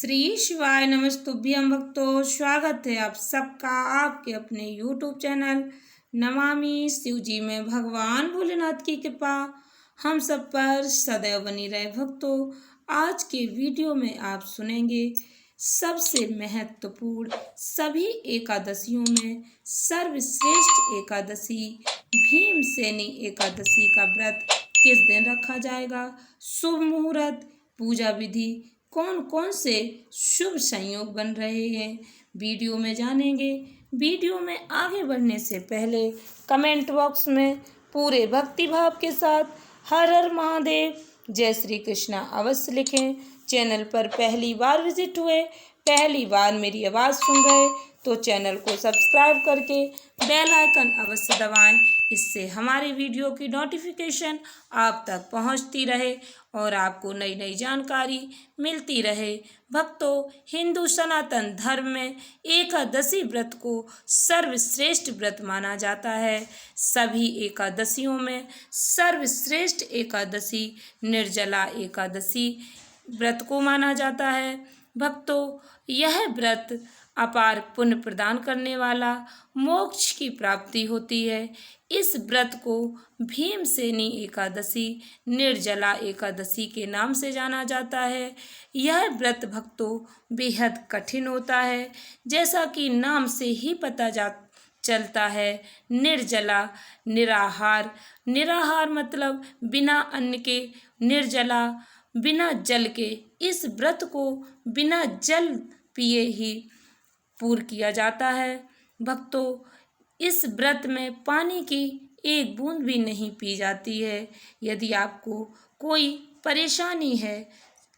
श्री शिवाय नमस्तुभ्यं भक्तों, स्वागत है आप सबका आपके अपने YouTube चैनल नमामि शिवजी में। भगवान भोलेनाथ की कृपा हम सब पर सदैव बनी रहे। भक्तों, आज के वीडियो में आप सुनेंगे सबसे महत्वपूर्ण सभी एकादशियों में सर्वश्रेष्ठ एकादशी भीमसेनी एकादशी का व्रत किस दिन रखा जाएगा, शुभ मुहूर्त, पूजा विधि, कौन कौन से शुभ संयोग बन रहे हैं, वीडियो में जानेंगे। वीडियो में आगे बढ़ने से पहले कमेंट बॉक्स में पूरे भक्ति भाव के साथ हर हर महादेव, जय श्री कृष्णा अवश्य लिखें। चैनल पर पहली बार विजिट हुए, पहली बार मेरी आवाज़ सुन रहे तो चैनल को सब्सक्राइब करके बेल आइकन अवश्य दबाएं। इससे हमारी वीडियो की नोटिफिकेशन आप तक पहुंचती रहे और आपको नई नई जानकारी मिलती रहे। भक्तों, हिंदू सनातन धर्म में एकादशी व्रत को सर्वश्रेष्ठ व्रत माना जाता है। सभी एकादशियों में सर्वश्रेष्ठ एकादशी निर्जला एकादशी व्रत को माना जाता है। भक्तों, यह व्रत अपार पुण्य प्रदान करने वाला, मोक्ष की प्राप्ति होती है। इस व्रत को भीमसेनी एकादशी, निर्जला एकादशी के नाम से जाना जाता है। यह व्रत भक्तों बेहद कठिन होता है, जैसा कि नाम से ही पता चलता है। निर्जला, निराहार, निराहार मतलब बिना अन्न के, निर्जला बिना जल के। इस व्रत को बिना जल पिए ही पूर्ण किया जाता है। भक्तों, इस व्रत में पानी की एक बूंद भी नहीं पी जाती है। यदि आपको कोई परेशानी है,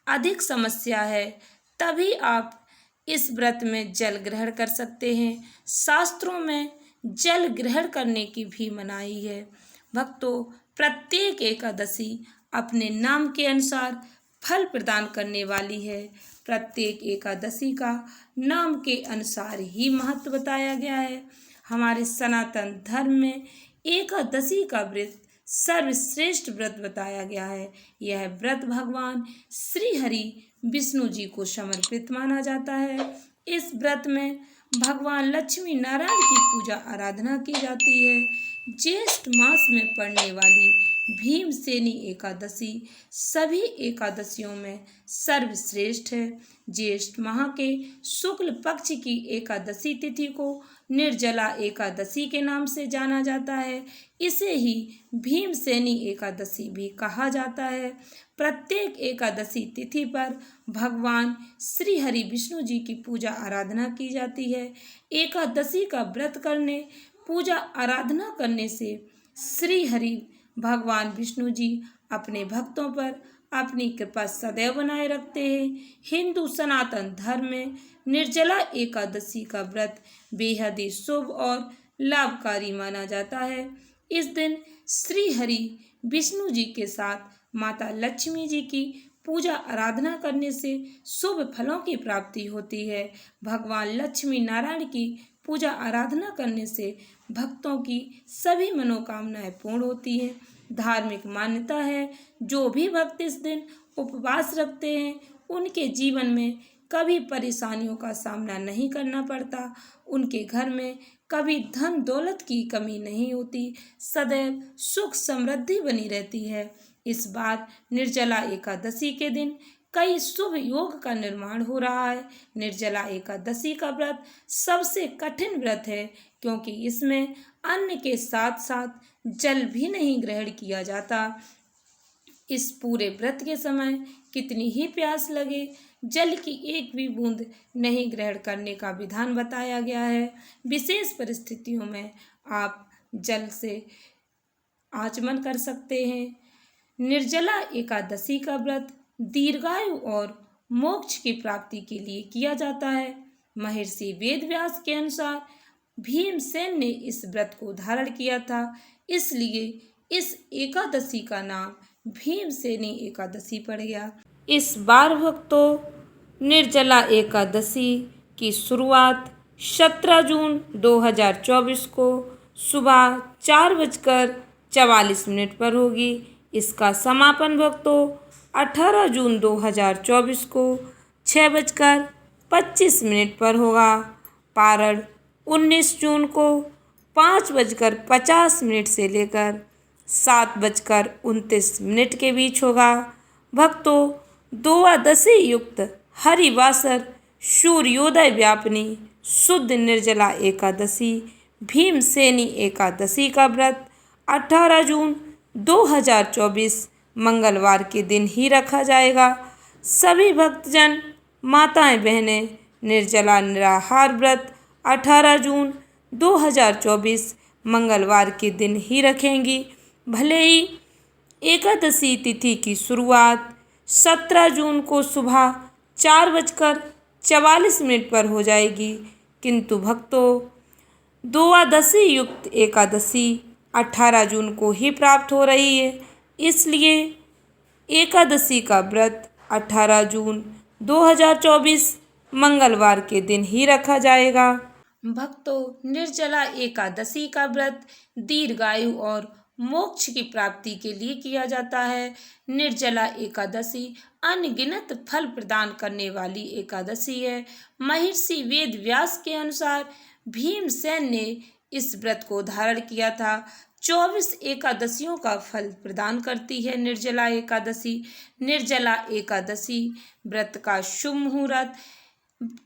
अधिक समस्या है, तभी आप इस व्रत में जल ग्रहण कर सकते हैं। शास्त्रों में जल ग्रहण करने की भी मनाही है। भक्तों, प्रत्येक एकादशी अपने नाम के अनुसार फल प्रदान करने वाली है। प्रत्येक एकादशी का नाम के अनुसार ही महत्व बताया गया है। हमारे सनातन धर्म में एकादशी का व्रत सर्वश्रेष्ठ व्रत बताया गया है। यह व्रत भगवान श्री हरि विष्णु जी को समर्पित माना जाता है। इस व्रत में भगवान लक्ष्मी नारायण की पूजा आराधना की जाती है। ज्येष्ठ मास में पड़ने वाली भीमसेनी एकादशी सभी एकादशियों में सर्वश्रेष्ठ है। ज्येष्ठ माह के शुक्ल पक्ष की एकादशी तिथि को निर्जला एकादशी के नाम से जाना जाता है। इसे ही भीमसेनी एकादशी भी कहा जाता है। प्रत्येक एकादशी तिथि पर भगवान श्री हरि विष्णु जी की पूजा आराधना की जाती है। एकादशी का व्रत करने, पूजा आराधना करने से श्री हरि भगवान विष्णु जी अपने भक्तों पर अपनी कृपा सदैव बनाए रखते हैं। हिंदू सनातन धर्म में निर्जला एकादशी का व्रत बेहद ही शुभ और लाभकारी माना जाता है। इस दिन श्री हरि विष्णु जी के साथ माता लक्ष्मी जी की पूजा आराधना करने से शुभ फलों की प्राप्ति होती है। भगवान लक्ष्मी नारायण की पूजा आराधना करने से भक्तों की सभी मनोकामनाएं पूर्ण होती हैं। धार्मिक मान्यता है, जो भी भक्त इस दिन उपवास रखते हैं, उनके जीवन में कभी परेशानियों का सामना नहीं करना पड़ता। उनके घर में कभी धन दौलत की कमी नहीं होती, सदैव सुख समृद्धि बनी रहती है। इस बार निर्जला एकादशी के दिन कई शुभ योग का निर्माण हो रहा है। निर्जला एकादशी का व्रत सबसे कठिन व्रत है, क्योंकि इसमें अन्न के साथ साथ जल भी नहीं ग्रहण किया जाता। इस पूरे व्रत के समय कितनी ही प्यास लगे, जल की एक भी बूंद नहीं ग्रहण करने का विधान बताया गया है। विशेष परिस्थितियों में आप जल से आचमन कर सकते हैं। निर्जला एकादशी का व्रत दीर्घायु और मोक्ष की प्राप्ति के लिए किया जाता है। महर्षि वेदव्यास के अनुसार भीमसेन ने इस व्रत को धारण किया था, इसलिए इस एकादशी का नाम भीमसेनी एकादशी पड़ गया। इस बार भक्तों, निर्जला एकादशी की शुरुआत 17 जून 2024 को सुबह 4:44 पर होगी। इसका समापन भक्तों 18 जून 2024 को 6:25 पर होगा। पारण 19 जून को 5:50 से लेकर 7:29 के बीच होगा। भक्तों, द्वादशी युक्त हरिवासर सूर्योदय व्यापिनी शुद्ध निर्जला एकादशी भीमसेनी एकादशी का व्रत 18 जून 2024 मंगलवार के दिन ही रखा जाएगा। सभी भक्तजन, माताएं, बहनें निर्जला निराहार व्रत 18 जून 2024 मंगलवार के दिन ही रखेंगी। भले ही एकादशी तिथि की शुरुआत 17 जून को सुबह 4:44 पर हो जाएगी, किंतु भक्तों, द्वादशी युक्त एकादशी 18 जून को ही प्राप्त हो रही है। इसलिए एकादशी का व्रत 18 जून 2024 मंगलवार के दिन ही रखा जाएगा। भक्तों, निर्जला एकादशी का व्रत दीर्घायु और मोक्ष की प्राप्ति के लिए किया जाता है। निर्जला एकादशी अनगिनत फल प्रदान करने वाली एकादशी है। महर्षि वेद व्यास के अनुसार भीमसेन ने इस व्रत को धारण किया था। 24 एकादशियों का फल प्रदान करती है निर्जला एकादशी। निर्जला एकादशी व्रत का शुभ मुहूर्त।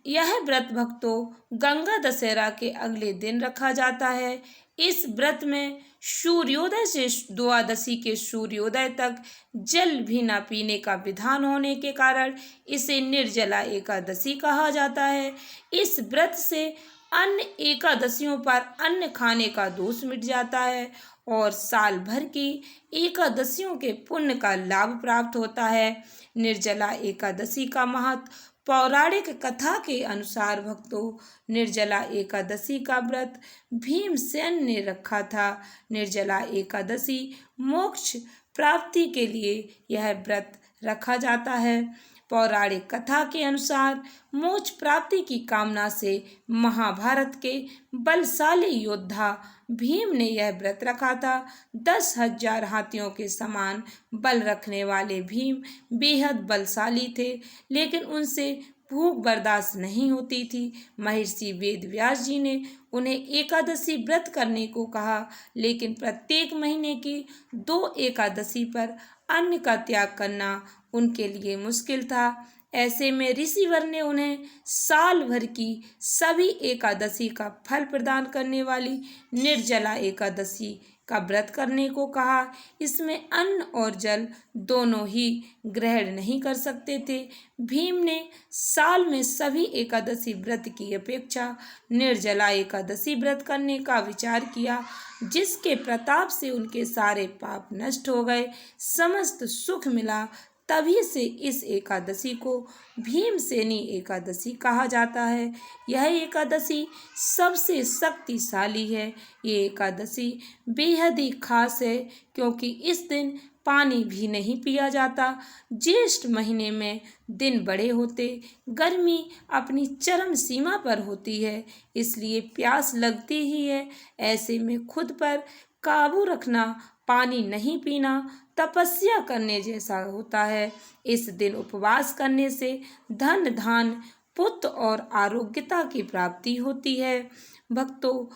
यह व्रत भक्तों गंगा दशहरा के अगले दिन रखा जाता है। इस व्रत में सूर्योदय से द्वादशी के सूर्योदय तक जल भी न पीने का विधान होने के कारण इसे निर्जला एकादशी कहा जाता है। इस व्रत से अन्य एकादशियों पर अन्न खाने का दोष मिट जाता है और साल भर की एकादशियों के पुण्य का लाभ प्राप्त होता है। निर्जला एकादशी का महत्व। पौराणिक कथा के अनुसार भक्तों, निर्जला एकादशी का व्रत भीमसेन ने रखा था। निर्जला एकादशी मोक्ष प्राप्ति के लिए यह व्रत रखा जाता है। पौराणिक कथा के अनुसार मोक्ष प्राप्ति की कामना से महाभारत के बलशाली योद्धा भीम ने यह व्रत रखा था। 10,000 हाथियों के समान बल रखने वाले भीम बेहद बलशाली थे, लेकिन उनसे भूख बर्दाश्त नहीं होती थी। महर्षि वेद व्यास जी ने उन्हें एकादशी व्रत करने को कहा, लेकिन प्रत्येक महीने की 2 एकादशी पर अन्न का त्याग करना उनके लिए मुश्किल था। ऐसे में ऋषिवर ने उन्हें साल भर की सभी एकादशी का फल प्रदान करने वाली निर्जला एकादशी का व्रत करने को कहा। इसमें अन्न और जल दोनों ही ग्रहण नहीं कर सकते थे। भीम ने साल में सभी एकादशी व्रत की अपेक्षा निर्जला एकादशी व्रत करने का विचार किया, जिसके प्रताप से उनके सारे पाप नष्ट हो गए, समस्त सुख मिला। तभी से इस एकादशी को भीमसेनी एकादशी कहा जाता है। यह एकादशी सबसे शक्तिशाली है। ये एकादशी बेहद ही खास है, क्योंकि इस दिन पानी भी नहीं पिया जाता। ज्येष्ठ महीने में दिन बड़े होते, गर्मी अपनी चरम सीमा पर होती है, इसलिए प्यास लगती ही है। ऐसे में खुद पर काबू रखना, पानी नहीं पीना तपस्या करने जैसा होता है। इस दिन उपवास करने से धन, धान, पुत्र और आरोग्यता की प्राप्ति होती है। भक्तों,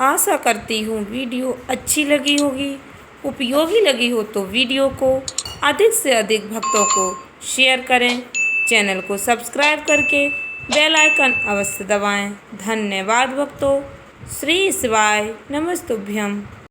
आशा करती हूँ वीडियो अच्छी लगी होगी, उपयोगी लगी हो तो वीडियो को अधिक से अधिक भक्तों को शेयर करें। चैनल को सब्सक्राइब करके बेल आइकन अवश्य दबाएं। धन्यवाद भक्तों। श्री शिवाय नमस्तुभ्यम।